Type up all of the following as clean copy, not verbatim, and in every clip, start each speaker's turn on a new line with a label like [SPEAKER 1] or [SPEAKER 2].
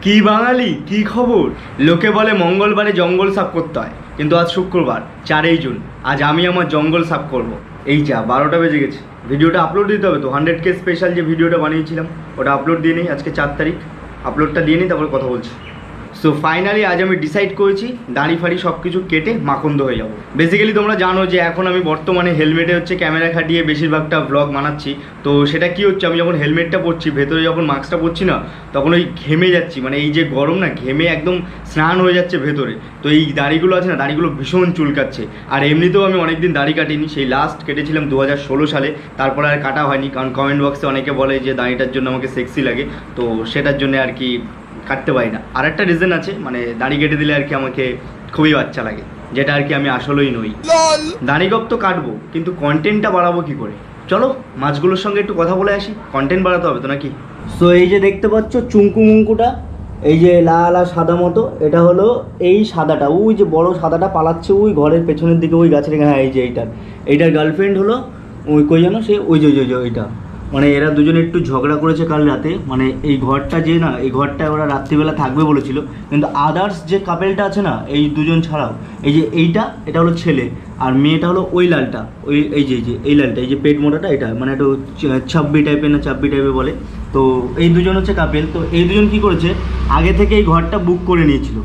[SPEAKER 1] কি বাঙালি, কি খবর? লোকে বলে মঙ্গলবারে জঙ্গল সাফ করতে হয়, কিন্তু আজ শুক্রবার 4ই জুন। আজ আমি আমার জঙ্গল সাফ করব। এই যা 12টা বেজে গেছে। ভিডিওটা আপলোড দিতে হবে তো, 100K স্পেশাল যে ভিডিওটা বানিয়েছিলাম ওটা আপলোড দিয়ে নিই। আজকে 4 তারিখ, আপলোডটা দিয়ে নিই, তারপর কথা বলছি। সো ফাইনালি আজ আমি ডিসাইড করেছি দাড়ি ফাড়ি সব কিছু কেটে মাখন্দ হয়ে যাবো। বেসিক্যালি তোমরা জানো যে এখন আমি বর্তমানে হেলমেটে হচ্ছে ক্যামেরা খাটিয়ে বেশিরভাগটা ব্লগ বানাচ্ছি। তো সেটা কি হচ্ছে, আমি যখন হেলমেটটা পরছি, ভেতরে যখন মাস্কটা পরছি না, তখন ওই ঘেমে যাচ্ছি। মানে এই যে গরম না, ঘেমে একদম স্নান হয়ে যাচ্ছে ভেতরে। তো এই দাড়িগুলো আছে না, দাড়িগুলো ভীষণ চুলকাচ্ছে। আর এমনিতেও আমি অনেকদিন দাড়ি কাটিনি, সেই লাস্ট কেটেছিলাম 2016 সালে, তারপর আর কাটা হয়নি। কারণ কমেন্ট বক্সে অনেকে বলে যে দাড়িটার জন্য আমাকে সেক্সি লাগে, তো সেটার জন্য আর কি কাটতে পারি না। আর একটা রিজন আছে, মানে দাড়ি কেটে দিলে আর কি আমাকে খুবই বাচ্চা লাগে, যেটা আর কি আমি আসলেই নই। দাড়ি গপ তো কাটবো, কিন্তু কন্টেন্টটা বাড়াবো কি করে? চলো মাছগুলোর সঙ্গে একটু কথা বলে আসি। কন্টেন্ট বাড়াতে হবে তো নাকি? সো এই যে দেখতে পাচ্ছ চুঙ্কু মুঙ্কুটা, এই যে লাল আর সাদা মতো, এটা হলো এই সাদাটা, ওই যে বড় সাদাটা পালাচ্ছে ওই ঘরের পেছনের দিকে ওই গাছের। হ্যাঁ, এই যে এইটার গার্লফ্রেন্ড হলো ওই কই জানো, সে ওই যে ওইটা। মানে এরা দুজনে একটু ঝগড়া করেছে কাল রাতে। মানে এই ঘরটা যে না, এই ঘরটায় ওরা রাত্রিবেলা থাকবে বলেছিল, কিন্তু আদার্স যে কাপেলটা আছে না, এই দুজন ছাড়াও, এই যে এটা হলো ছেলে, আর মেয়েটা হলো ওই লালটা, ওই এই যে এই লালটা, এই যে পেট মোটাটা, এটা মানে একটু ছাব্বি টাইপের বলে। তো এই দুজন হচ্ছে কাপেল। তো এই দুজন কি করেছে, আগে থেকে এই ঘরটা বুক করে নিয়েছিল।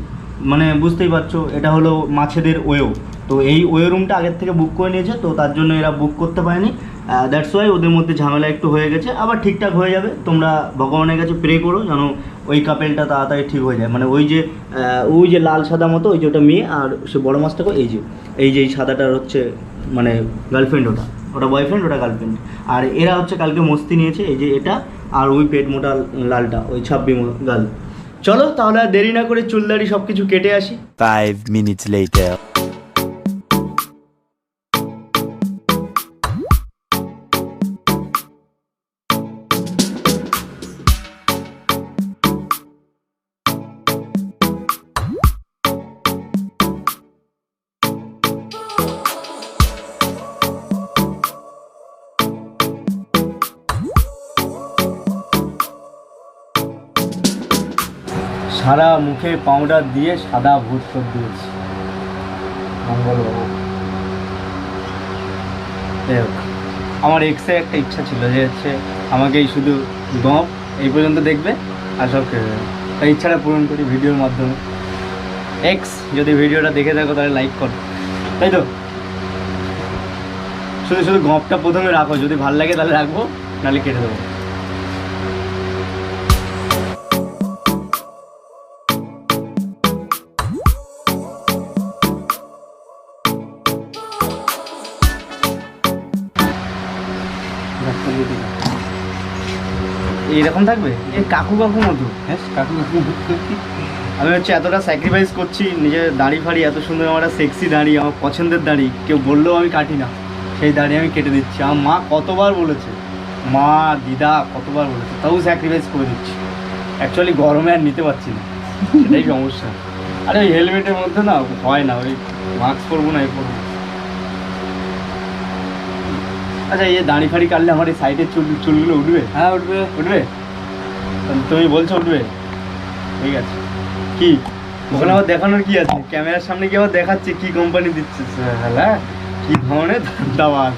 [SPEAKER 1] মানে বুঝতেই পারছো, এটা হলো মাছেদের ওয়েও। তো এই ওয়ে রুমটা আগের থেকে বুক করে নিয়েছে, তো তার জন্য এরা বুক করতে পারেনি। দ্যাটস ওয়াই ওদের মধ্যে ঝামেলা একটু হয়ে গেছে। আবার ঠিকঠাক হয়ে যাবে, তোমরা ভগবানের কাছে প্রে করো যেন ওই কাপেলটা তাড়াতাড়ি ঠিক হয়ে যায়। মানে ওই যে লাল সাদা মতো, ওই যে ওটা মেয়ে, আর সে বড় মাছটাকে এই যে এই সাদাটার হচ্ছে মানে গার্লফ্রেন্ড, ওটা বয়ফ্রেন্ড, ওটা গার্লফ্রেন্ড। আর এরা হচ্ছে কালকে মস্তি নিয়েছে, এই যে এটা আর ওই পেট মোটা লালটা, ওই ছাব্বি গাল। চলো তাহলে আর দেরি না করে চুলদাড়ি সব কিছু কেটে আসি।
[SPEAKER 2] 5 minutes later.
[SPEAKER 1] সারা মুখে পাউডার দিয়ে সাদা ভূত করে দিয়েছি মঙ্গলবাবু। আমার এক্সের একটা ইচ্ছা ছিল যে হচ্ছে আমাকে এই শুধু গপ এই পর্যন্ত দেখবে আর সব খেয়ে দেবে। তাই ইচ্ছাটা পূরণ করি ভিডিওর মাধ্যমে। এক্স যদি ভিডিওটা দেখে থাকো তাহলে লাইক করো, তাই তো? শুধু গপটা প্রথমে রাখো, যদি ভালো লাগে তাহলে রাখবো, নাহলে কেটে দেবো। এইরকম থাকবে, এই কাকু মতো। হ্যাঁ, কাকু আমি হচ্ছে এতটা স্যাক্রিফাইস করছি, নিজের দাড়ি ফাড়ি এত সুন্দর, আমার সেক্সি দাড়ি, আমার পছন্দের দাড়ি, কেউ বললেও আমি কাটি না, সেই দাড়ি আমি কেটে দিচ্ছি। আমার মা কতবার বলেছে, মা দিদা কতবার বলেছে, তাও স্যাক্রিফাইস করে দিচ্ছি। অ্যাকচুয়ালি গরমে আর নিতে পারছি না, এটাই সমস্যা। আরে ওই হেলমেটের মধ্যে না হয় না, ওই মাস্ক পরবো না, এ পরবো। আচ্ছা, এই দাড়ি ফাড়ি কাটলে আমার এই সাইডের চুলগুলো উঠবে? হ্যাঁ উঠবে। তুমি বলছো উঠবে, ঠিক আছে। কি ওখানে আবার দেখানোর কি আছে? ক্যামেরার সামনে কি আবার দেখাচ্ছে কি কোম্পানি দিচ্ছে? হ্যাঁ, কি ধরনের দাবার।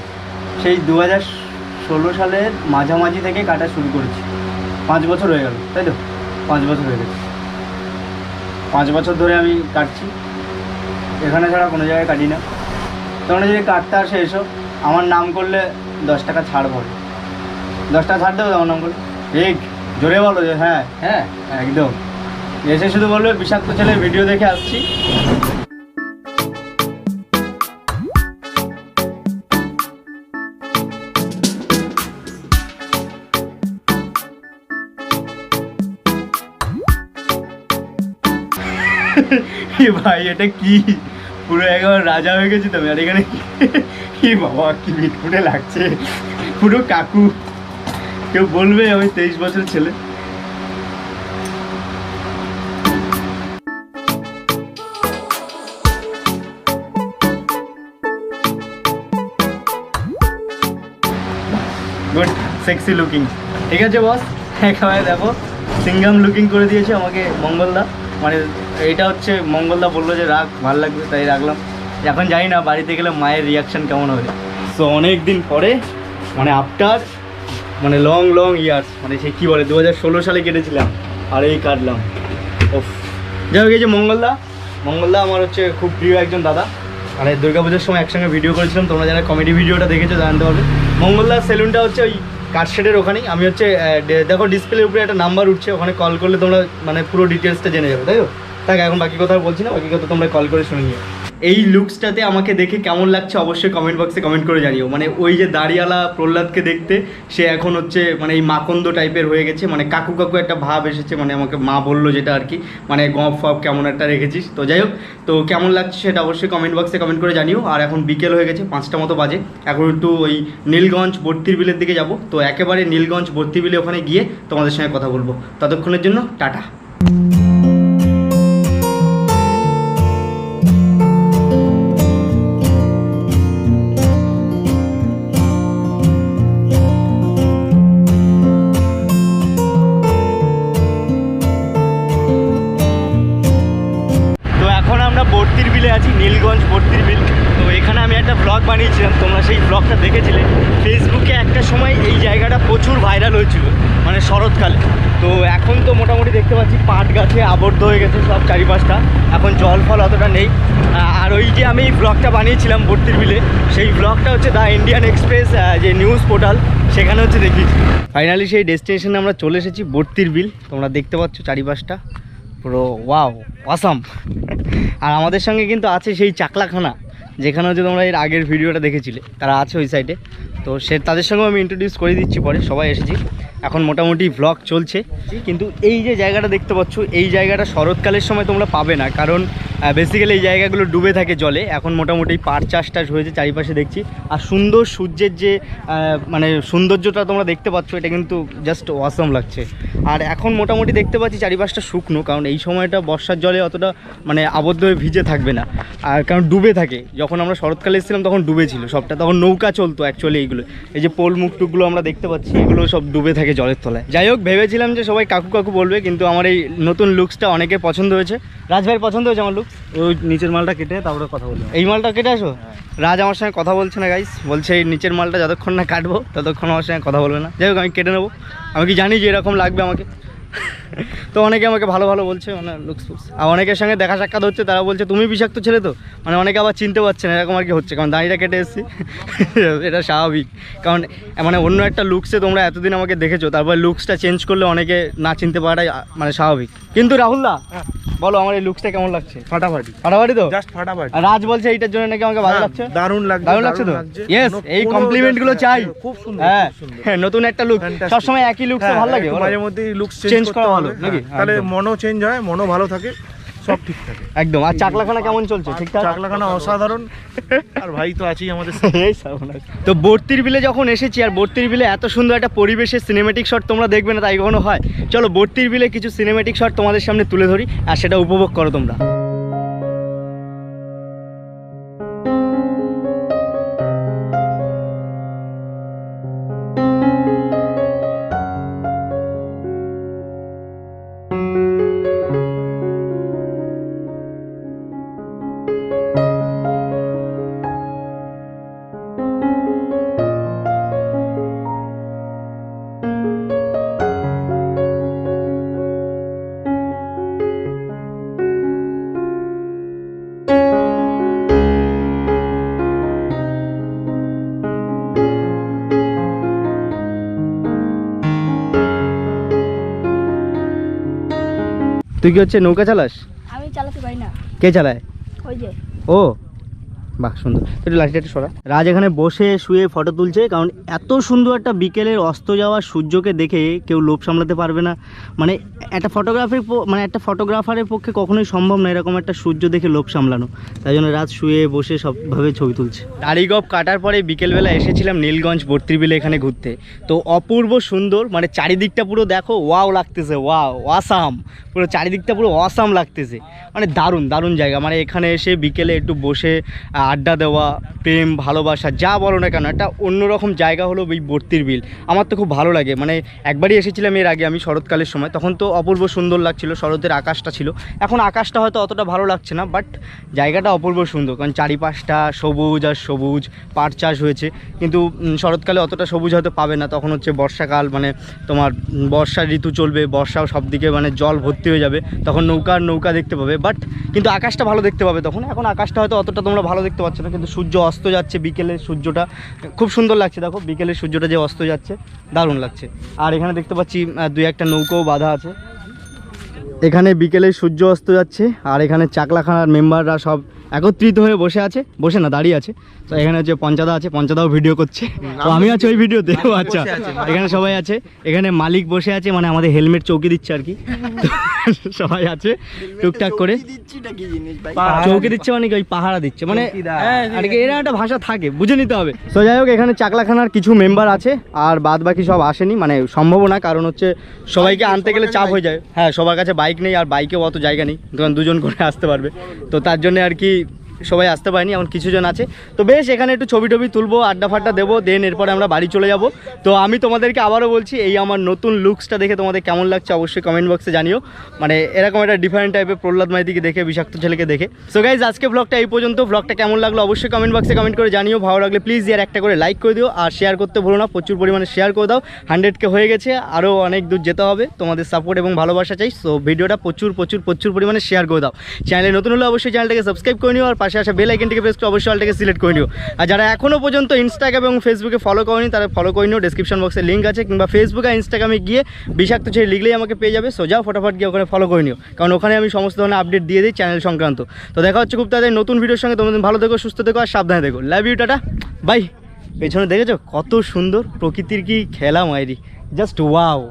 [SPEAKER 1] সেই 2016 সালের মাঝামাঝি থেকে কাটা শুরু করেছি, 5 বছর হয়ে গেল, তাই তো? 5 বছর হয়ে গেছে। 5 বছর ধরে আমি কাটছি, এখানে ছাড়া কোনো জায়গায় কাটি না। তোমরা যদি কাটতে আসে এসো, আমার নাম করলে 10 টাকা ছাড় পড়ে। 10 টাকা ছাড় দেবো আমার নাম করলে? ঠিক জোরে বলো যে হ্যাঁ হ্যাঁ একদম। এসে শুধু বলবে বিষাক্ত ছেলে ভিডিও দেখে আসছি। ভাই এটা কি, পুরো একবার রাজা হয়ে গেছি তুমি। আর এখানে কি বাবা, কি মিটফুটে লাগছে, পুরো কাকু। কেউ বলবে আমি 23 বছর ছেলে। Good, sexy looking. ঠিক আছে বস, একেবারে দেখো সিঙ্গাম লুকিং করে দিয়েছে আমাকে মঙ্গলদা, মানে এইটা হচ্ছে মঙ্গলদা বললো যে রাখ, ভালো লাগবে তাই রাখলাম। এখন জানি না বাড়িতে গেলে মায়ের রিয়াকশান কেমন হবে। সো অনেক দিন পরে, মানে আফটার মানে লং ইয়ার্স, মানে সে কী বলে 2016 সালে কেটেছিলাম আর এই কাটলাম। ওফ, যাই হোক, এই যে মঙ্গলদা আমার হচ্ছে খুব প্রিয় একজন দাদা, মানে দুর্গাপুজোর সময় একসঙ্গে ভিডিও করেছিলাম, তোমরা যারা কমেডি ভিডিওটা দেখেছো জানতে পারবে। মঙ্গলদার সেলুনটা হচ্ছে ওই কাঠশেডের ওখানেই। আমি হচ্ছে দেখো ডিসপ্লের উপরে একটা নাম্বার উঠছে, ওখানে কল করলে তোমরা মানে পুরো ডিটেলসটা জেনে যাবে, তাই তো? তাই এখন বাকি কথা বলছি না, বাকি কথা তোমরা কল করে শুনে নিও। এই লুকসটাতে আমাকে দেখে কেমন লাগছে অবশ্যই কমেন্ট বক্সে কমেন্ট করে জানিও। মানে ওই যে দাড়িওয়ালা প্রহ্লাদকে দেখতে সে এখন হচ্ছে মানে এই মাকন্দ টাইপের হয়ে গেছে, মানে কাকু একটা ভাব এসেছে, মানে আমাকে মা বললো যেটা আর কি, মানে গপ ফপ কেমন একটা রেখেছিস। তো যাই হোক, তো কেমন লাগছে সেটা অবশ্যই কমেন্ট বক্সে কমেন্ট করে জানিও। আর এখন বিকেল হয়ে গেছে, 5টা মতো বাজে, এখন একটু ওই নীলগঞ্জ বর্তির বিলের দিকে যাব। তো একেবারে নীলগঞ্জ বর্তির বিলে ওখানে গিয়ে তোমাদের সঙ্গে কথা বলবো। ততক্ষণের জন্য টাটা। বর্তির বিলে আছি, নীলগঞ্জ বর্তির বিল। তো এখানে আমি একটা ব্লগ বানিয়েছিলাম, তোমরা সেই ব্লগটা দেখেছিলে ফেসবুকে। একটা সময় এই জায়গাটা প্রচুর ভাইরাল হয়েছিল, মানে শরৎকালে। তো এখন তো মোটামুটি দেখতে পাচ্ছি পাট গাছে আবদ্ধ হয়ে গেছে সব চারিপাশটা, এখন জল ফল অতটা নেই। আর ওই যে আমি এই ব্লগটা বানিয়েছিলাম বর্তির বিলে, সেই ব্লগটা হচ্ছে দ্য ইন্ডিয়ান এক্সপ্রেস যে নিউজ পোর্টাল, সেখানে হচ্ছে দেখিয়েছি। ফাইনালি সেই ডেস্টিনেশনে আমরা চলে এসেছি, বর্তির বিল। তোমরা দেখতে পাচ্ছ চারিপাশটা পুরো ওয়াও অসাম। আর আমাদের সঙ্গে কিন্তু আছে সেই চাকলাখানা, যেখানে হচ্ছে তোমরা এর আগের ভিডিওটা দেখেছিলে, তারা আছে ওই সাইডে। তো তাদের সঙ্গেও আমি ইন্ট্রোডিউস করে দিচ্ছি পরে। সবাই এসেছি, এখন মোটামুটি ভ্লগ চলছে। কিন্তু এই যে জায়গাটা দেখতে পাচ্ছ, এই জায়গাটা শরৎকালের সময় তোমরা পাবে না, কারণ বেসিক্যালি এই জায়গাগুলো ডুবে থাকে জলে। এখন মোটামুটি পাট চাষ হয়েছে চারিপাশে দেখছি। আর সুন্দর সূর্যের যে মানে সৌন্দর্যটা তোমরা দেখতে পাচ্ছ, এটা কিন্তু জাস্ট অসাম লাগছে। আর এখন মোটামুটি দেখতে পাচ্ছি চারিপাশটা শুকনো, কারণ এই সময়টা বর্ষার জলে অতটা মানে আবদ্ধ হয়ে ভিজে থাকবে না, আর কারণ ডুবে থাকে। যখন আমরা শরৎকালে এসেছিলাম তখন ডুবে ছিল সবটা, তখন নৌকা চলতো অ্যাকচুয়ালি। এইগুলো এই যে পোল মুখটুকগুলো আমরা দেখতে পাচ্ছি, এগুলো সব ডুবে থাকে জলের তলায়। যাই হোক, ভেবেছিলাম যে সবাই কাকু বলবে, কিন্তু আমার এই নতুন লুকসটা অনেকের পছন্দ হয়েছে। রাজভাইয়ের পছন্দ হয়েছে আমার লুকস। ওই নিচের মালটা কেটে তারপরে কথা বলবো। এই মালটা কেটে আসো। রাজ আমার সঙ্গে কথা বলছে না গাইস, বলছে এই নিচের মালটা যতক্ষণ না কাটবো ততক্ষণ আমার সঙ্গে কথা বলবে না। যাই হোক, আমি কেটে নেবো। আমি কি জানি যে এরকম লাগবে আমাকে। তো অনেকে আমাকে ভালো বলছে, মানে লুকস ফুকস। আর অনেকের সঙ্গে দেখা সাক্ষাৎ হচ্ছে, তারা বলছে তুমি বিষাক্ত ছেলে তো, মানে অনেকে আবার চিনতে পারছে না, এরকম আর কি হচ্ছে, কারণ দাঁড়িটা কেটে এসেছি। এটা স্বাভাবিক, কারণ মানে অন্য একটা লুকসে তোমরা এতদিন আমাকে দেখেছো, তারপর লুকসটা চেঞ্জ করলে অনেকে না চিনতে পারাটাই মানে স্বাভাবিক। কিন্তু রাহুলদা বলো, আমার এই লুকসটা কেমন লাগছে?
[SPEAKER 3] ফাটাফাটি
[SPEAKER 1] তো
[SPEAKER 3] জাস্ট ফাটাফাটি।
[SPEAKER 1] আর রাজ বলছে এইটার জন্য নাকি আমাকে ভালো লাগছে।
[SPEAKER 3] দারুণ লাগছে,
[SPEAKER 1] দারুণ লাগছে তো। ইয়েস, এই কমপ্লিমেন্ট গুলো চাই।
[SPEAKER 3] খুব সুন্দর,
[SPEAKER 1] হ্যাঁ, নতুন একটা লুক। সব সময় একই লুকসে ভালো লাগে,
[SPEAKER 3] মাঝে মধ্যে লুক
[SPEAKER 1] চেঞ্জ করা ভালো নাকি?
[SPEAKER 3] তাহলে মনও চেঞ্জ হয়, মনও ভালো থাকে, সব ঠিক থাকে
[SPEAKER 1] একদম। আর চাকলাখানা কেমন চলছে? ঠিকঠাক?
[SPEAKER 3] চাকলাখানা অসাধারণ। আর ভাই তো আছেই আমাদের।
[SPEAKER 1] তো বর্তির বিলে যখন এসেছি, আর বর্তির বিলে এত সুন্দর একটা পরিবেশের সিনেমেটিক শট তোমরা দেখবে না তাই কখনো হয়? চলো বর্তির বিলে কিছু সিনেমেটিক শট তোমাদের সামনে তুলে ধরি, আর সেটা উপভোগ করো তোমরা। তুই কি হচ্ছে নৌকা চালাস?
[SPEAKER 4] আমি চালাতে পারি না।
[SPEAKER 1] কে চালায়?
[SPEAKER 4] ওই যে
[SPEAKER 1] ও বাহ, সুন্দর। একটু লাঠিটা একটু সরা। রাজ এখানে বসে শুয়ে ফটো তুলছে, কারণ এত সুন্দর একটা বিকেলের অস্ত যাওয়া সূর্যকে দেখে কেউ লোভ সামলাতে পারবে না। মানে একটা ফটোগ্রাফারের পক্ষে কখনোই সম্ভব না এরকম একটা সূর্য দেখে লোভ সামলানো। তাই জন্য রাজ শুয়ে বসে সবভাবে ছবি তুলছে। দাড়িগপ কাটার পরে বিকেলবেলা এসেছিলাম নীলগঞ্জ বর্তির বিলে এখানে ঘুরতে। তো অপূর্ব সুন্দর, মানে চারিদিকটা পুরো দেখো, ওয়াও লাগতেছে, ওয়াও অসাম, পুরো চারিদিকটা পুরো অসাম লাগতেছে, মানে দারুণ জায়গা। মানে এখানে এসে বিকেলে একটু বসে আড্ডা দেওয়া, প্রেম ভালোবাসা যা বলো না কেন, একটা অন্যরকম জায়গা হলো এই বর্তির বিল। আমার তো খুব ভালো লাগে, মানে একবারই এসেছিলাম এর আগে আমি শরৎকালের সময়, তখন তো অপূর্ব সুন্দর লাগছিল, শরতের আকাশটা ছিল। এখন আকাশটা হয়তো অতটা ভালো লাগছে না, বাট জায়গাটা অপূর্ব সুন্দর, কারণ চারিপাশটা সবুজ আর সবুজ, পাট চাষ হয়েছে। কিন্তু শরৎকালে অতটা সবুজ হয়তো পাবে না, তখন হচ্ছে বর্ষাকাল, মানে তোমার বর্ষার ঋতু চলবে, বর্ষাও সব দিকে মানে জল ভর্তি হয়ে যাবে, তখন নৌকা দেখতে পাবে। বাট কিন্তু আকাশটা ভালো দেখতে পাবে তখন। এখন আকাশটা হয়তো অতটা তোমরা ভালো দেখতে পাচ্ছ না, কিন্তু সূর্য অস্ত যাচ্ছে বিকেলে, সূর্যটা খুব সুন্দর লাগছে। দেখো বিকেলের সূর্যটা যে অস্ত যাচ্ছে, দারুণ লাগছে। আর এখানে দেখতে পাচ্ছি দুই একটা নৌকোও বাঁধা আছে। এখানে বিকেলে সূর্য অস্ত যাচ্ছে, আর এখানে চাকলাখানার মেম্বাররা সব একত্রিত হয়ে বসে না দাঁড়িয়ে আছে। তো এখানে হচ্ছে পঞ্চাদা আছে, পঞ্চাদাও ভিডিও করছে, তো আমি আছি ওই ভিডিওতে। ও আচ্ছা, এখানে সবাই আছে। এখানে মালিক বসে আছে, মানে আমাদের হেলমেট চৌকি দিচ্ছে আর কি। তো সবাই আছে টুকটাক করে। চৌকি দিচ্ছে মানে কি, ওই পাহারা দিচ্ছে, মানে আর কি এরা একটা ভাষা থাকে, বুঝে নিতে হবে। তো যাই হোক, এখানে চাকলাখানার কিছু মেম্বার আছে, আর বাদ বাকি সব আসেনি, মানে সম্ভব না, কারণ হচ্ছে সবাইকে আনতে গেলে চাপ হয়ে যায়। হ্যাঁ, সবার কাছে বাইক নেই, আর বাইকেও অত জায়গা নেই, তখন দুজন করে আসতে পারবে। তো তার জন্য আর কি সবাই আসতে পারেনি, এমন কিছুজন আছে। তো বেশ, এখানে একটু ছবি টবি তুলবো, আড্ডা ফাড্ডা দেবো, দেন এরপরে আমরা বাড়ি চলে যাব। তো আমি তোমাদেরকে আবারও বলছি, এই আমার নতুন লুকসটা দেখে তোমাদের কেমন লাগছে অবশ্যই কমেন্ট বক্সে জানিও। মানে এরকম একটা ডিফারেন্ট টাইপের প্রহ্লাদ মাইতিকে দেখে, বিষাক্ত ছেলেকে দেখে। সো গাইজ, আজকে ব্লগটা এই পর্যন্ত। ব্লগটা কেমন লাগলো অবশ্যই কমেন্ট বক্সে কমেন্ট করে জানিও। ভালো লাগলে প্লিজ ইয়ার একটা করে লাইক করে দিও, আর শেয়ার করতে ভুলো না, প্রচুর পরিমাণে শেয়ার করে দাও। 100K হয়ে গেছে, আরও অনেক দূর যেতে হবে, তোমাদের সাপোর্ট এবং ভালোবাসা চাই। সো ভিডিওটা প্রচুর পরিমাণে শেয়ার করে দাও। চ্যানেলে নতুন হলে অবশ্যই চ্যানেলটাকে সাবস্ক্রাইব করে নিও, আর পাশে আসা বেল আইকনটিকে প্রেস করে অবশ্যই অলটাকে সিলেক্ট করে নিও। আর যারা এখনও পর্যন্ত ইনস্টাগ্রাম এবং ফেসবুকে ফলো করেনি, তারা ফলো করে নিও, ডেসক্রিপশন বক্সে লিঙ্ক আছে, কিংবা ফেসবুক আর ইনস্টাগ্রামে গিয়ে বিষাক্ত ছেলে লিখলেই আমাকে পেয়ে যাবে। সোজা ফটাফট গিয়ে ওখানে ফলো করে নিও, কারণ ওখানে আমি সমস্ত ধরনের আপডেট দিয়ে দিই চ্যানেল সংক্রান্ত। তো দেখা হচ্ছে খুব তাড়াতাড়ি নতুন ভিডিওর সঙ্গে। তোমাদের ভালো থেকো, সুস্থ থেকো, আর সাবধানে থেকো। Love you, tata, bye. পেছনে দেখেছো কত সুন্দর প্রকৃতির কি খেলা মাইরি, জাস্ট ওয়াও।